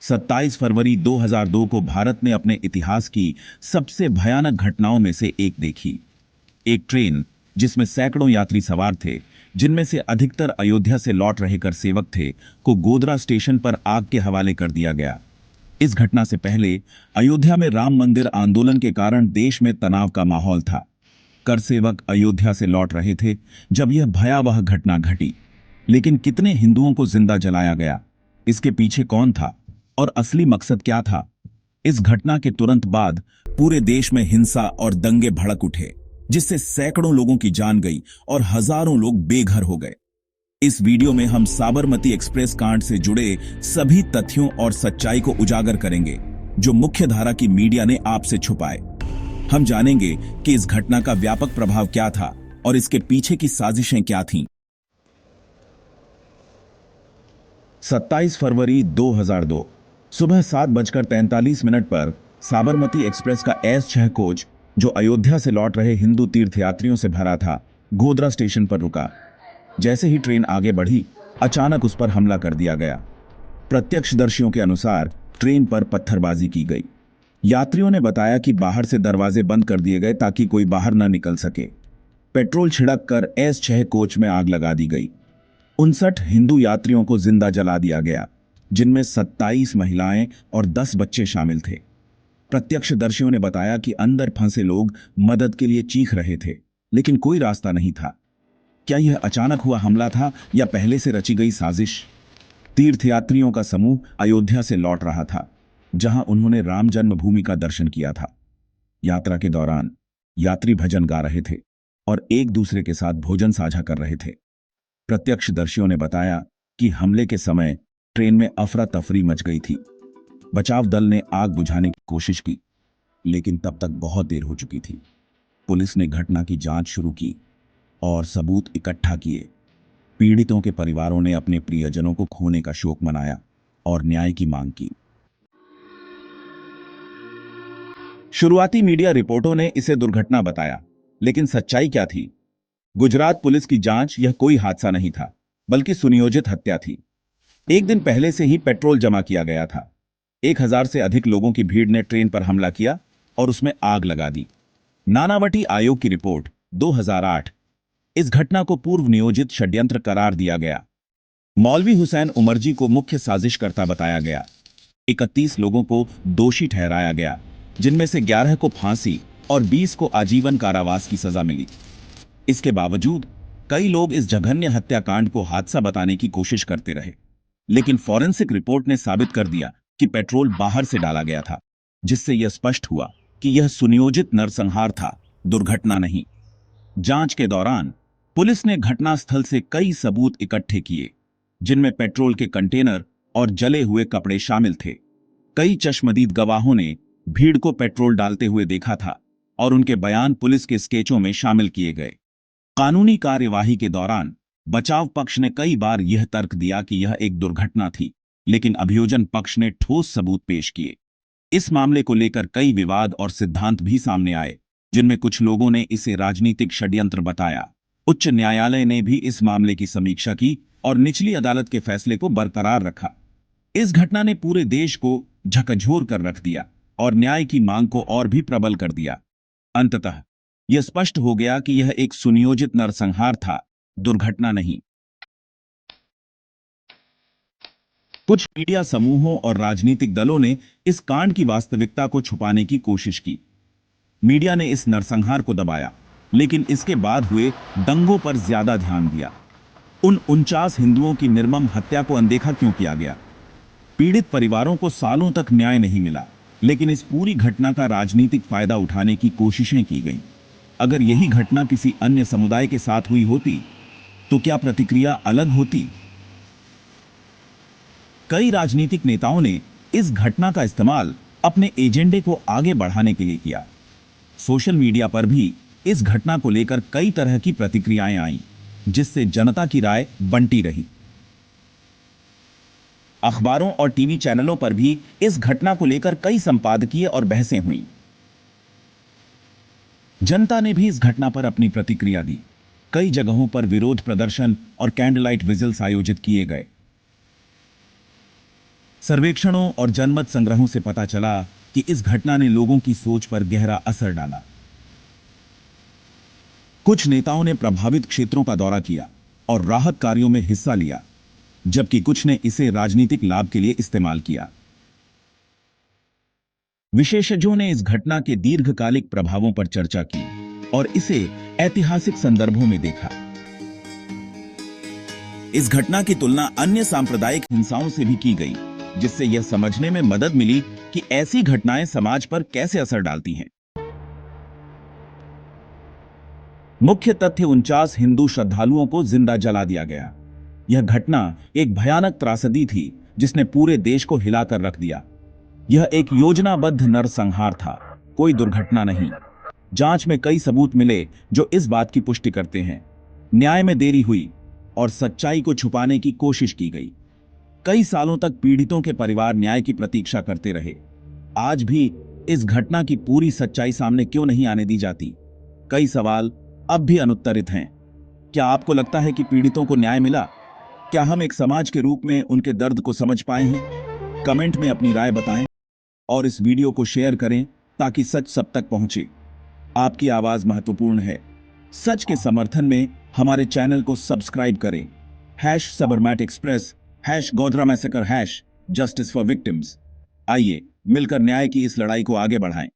27 फरवरी 2002 को भारत ने अपने इतिहास की सबसे भयानक घटनाओं में से एक देखी। एक ट्रेन जिसमें सैकड़ों यात्री सवार थे, जिनमें से अधिकतर अयोध्या से लौट रहे कर सेवक थे, को गोधरा स्टेशन पर आग के हवाले कर दिया गया। इस घटना से पहले अयोध्या में राम मंदिर आंदोलन के कारण देश में तनाव का माहौल था। कर सेवक अयोध्या से लौट रहे थे जब यह भयावह घटना घटी। लेकिन कितने हिंदुओं को जिंदा जलाया गया, इसके पीछे कौन था और असली मकसद क्या था? इस घटना के तुरंत बाद पूरे देश में हिंसा और दंगे भड़क उठे, जिससे सैकड़ों लोगों की जान गई और हजारों लोग बेघर हो गए। इस वीडियो में हम साबरमती एक्सप्रेस कांड से जुड़े सभी तथ्यों और सच्चाई को उजागर करेंगे, जो मुख्य धारा की मीडिया ने आपसे छुपाए। हम जानेंगे कि इस घटना का व्यापक प्रभाव क्या था और इसके पीछे की साजिशें क्या थीं। 27 फरवरी 2002 सुबह 7:43 पर साबरमती एक्सप्रेस का S6 कोच, जो अयोध्या से लौट रहे हिंदू तीर्थयात्रियों से भरा था, गोधरा स्टेशन पर रुका। जैसे ही ट्रेन आगे बढ़ी, अचानक उस पर हमला कर दिया गया। प्रत्यक्षदर्शियों के अनुसार ट्रेन पर पत्थरबाजी की गई। यात्रियों ने बताया कि बाहर से दरवाजे बंद कर दिए गए ताकि कोई बाहर न निकल सके। पेट्रोल छिड़क कर S6 कोच में आग लगा दी गई। 59 हिंदू यात्रियों को जिंदा जला दिया गया, जिनमें 27 महिलाएं और 10 बच्चे शामिल थे। प्रत्यक्षदर्शियों ने बताया कि अंदर फंसे लोग मदद के लिए चीख रहे थे, लेकिन कोई रास्ता नहीं था। क्या यह अचानक हुआ हमला था या पहले से रची गई साजिश? तीर्थयात्रियों का समूह अयोध्या से लौट रहा था, जहां उन्होंने राम जन्मभूमि का दर्शन किया था। यात्रा के दौरान यात्री भजन गा रहे थे और एक दूसरे के साथ भोजन साझा कर रहे थे। प्रत्यक्षदर्शियों ने बताया कि हमले के समय ट्रेन में अफरा तफरी मच गई थी। बचाव दल ने आग बुझाने की कोशिश की, लेकिन तब तक बहुत देर हो चुकी थी। पुलिस ने घटना की जांच शुरू की और सबूत इकट्ठा किए। पीड़ितों के परिवारों ने अपने प्रियजनों को खोने का शोक मनाया और न्याय की मांग की। शुरुआती मीडिया रिपोर्टों ने इसे दुर्घटना बताया, लेकिन सच्चाई क्या थी? गुजरात पुलिस की जांच यह कोई हादसा नहीं था, बल्कि सुनियोजित हत्या थी। एक दिन पहले से ही पेट्रोल जमा किया गया था। 1000 से अधिक लोगों की भीड़ ने ट्रेन पर हमला किया और उसमें आग लगा दी। नानावटी आयोग की रिपोर्ट 2008 इस घटना को पूर्व नियोजित षड्यंत्र करार दिया गया। मौलवी हुसैन उमरजी को मुख्य साजिशकर्ता बताया गया। 31 लोगों को दोषी ठहराया गया, जिनमें से 11 को फांसी और 20 को आजीवन कारावास की सजा मिली। इसके बावजूद कई लोग इस जघन्य हत्याकांड को हादसा बताने की कोशिश करते रहे, लेकिन फॉरेंसिक रिपोर्ट ने साबित कर दिया कि पेट्रोल बाहर से डाला गया था, जिससे यह स्पष्ट हुआ कि यह सुनियोजित नरसंहार था, दुर्घटना नहीं। जांच के दौरान पुलिस ने घटनास्थल से कई सबूत इकट्ठे किए, जिनमें पेट्रोल के कंटेनर और जले हुए कपड़े शामिल थे। कई चश्मदीद गवाहों ने भीड़ को पेट्रोल डालते हुए देखा था और उनके बयान पुलिस के स्केचों में शामिल किए गए। कानूनी कार्यवाही के दौरान बचाव पक्ष ने कई बार यह तर्क दिया कि यह एक दुर्घटना थी, लेकिन अभियोजन पक्ष ने ठोस सबूत पेश किए। इस मामले को लेकर कई विवाद और सिद्धांत भी सामने आए, जिनमें कुछ लोगों ने इसे राजनीतिक षड्यंत्र बताया। उच्च न्यायालय ने भी इस मामले की समीक्षा की और निचली अदालत के फैसले को बरकरार रखा। इस घटना ने पूरे देश को झकझोर कर रख दिया और न्याय की मांग को और भी प्रबल कर दिया। अंततः यह स्पष्ट हो गया कि यह एक सुनियोजित नरसंहार था, दुर्घटना नहीं। कुछ मीडिया समूहों और राजनीतिक दलों ने इस कांड की वास्तविकता को छुपाने की कोशिश की। मीडिया ने इस नरसंहार को दबाया, लेकिन इसके बाद हुए दंगों पर ज्यादा ध्यान दिया। उन 49 हिंदुओं की निर्मम हत्या को अनदेखा क्यों किया गया? पीड़ित परिवारों को सालों तक न्याय नहीं मिला, लेकिन इस पूरी घटना का राजनीतिक फायदा उठाने की कोशिशें की गईं। अगर यही घटना किसी अन्य समुदाय के साथ हुई होती, तो क्या प्रतिक्रिया अलग होती? कई राजनीतिक नेताओं ने इस घटना का इस्तेमाल अपने एजेंडे को आगे बढ़ाने के लिए किया। सोशल मीडिया पर भी इस घटना को लेकर कई तरह की प्रतिक्रियाएं आईं, जिससे जनता की राय बंटी रही। अखबारों और टीवी चैनलों पर भी इस घटना को लेकर कई संपादकीय और बहसें हुईं। जनता ने भी इस घटना पर अपनी प्रतिक्रिया दी। कई जगहों पर विरोध प्रदर्शन और कैंडल लाइट विजिल्स आयोजित किए गए। सर्वेक्षणों और जनमत संग्रहों से पता चला कि इस घटना ने लोगों की सोच पर गहरा असर डाला। कुछ नेताओं ने प्रभावित क्षेत्रों का दौरा किया और राहत कार्यों में हिस्सा लिया, जबकि कुछ ने इसे राजनीतिक लाभ के लिए इस्तेमाल किया। विशेषज्ञों ने इस घटना के दीर्घकालिक प्रभावों पर चर्चा की और इसे ऐतिहासिक संदर्भों में देखा। इस घटना की तुलना अन्य सांप्रदायिक हिंसाओं से भी की गई, जिससे यह समझने में मदद मिली कि ऐसी घटनाएं समाज पर कैसे असर डालती हैं। मुख्य तथ्य 49 हिंदू श्रद्धालुओं को जिंदा जला दिया गया। यह घटना एक भयानक त्रासदी थी जिसने पूरे देश को हिलाकर रख दिया। यह एक योजनाबद्ध नरसंहार था, कोई दुर्घटना नहीं। जांच में कई सबूत मिले जो इस बात की पुष्टि करते हैं। न्याय में देरी हुई और सच्चाई को छुपाने की कोशिश की गई। कई सालों तक पीड़ितों के परिवार न्याय की प्रतीक्षा करते रहे। आज भी इस घटना की पूरी सच्चाई सामने क्यों नहीं आने दी जाती? कई सवाल अब भी अनुत्तरित हैं। क्या आपको लगता है कि पीड़ितों को न्याय मिला? क्या हम एक समाज के रूप में उनके दर्द को समझ पाए हैं? कमेंट में अपनी राय बताएं और इस वीडियो को शेयर करें ताकि सच सब तक पहुंचे। आपकी आवाज महत्वपूर्ण है। सच के समर्थन में हमारे चैनल को सब्सक्राइब करें। #Sabarmati express, #Godhra massacre, justice for victims. आइए मिलकर न्याय की इस लड़ाई को आगे बढ़ाएं।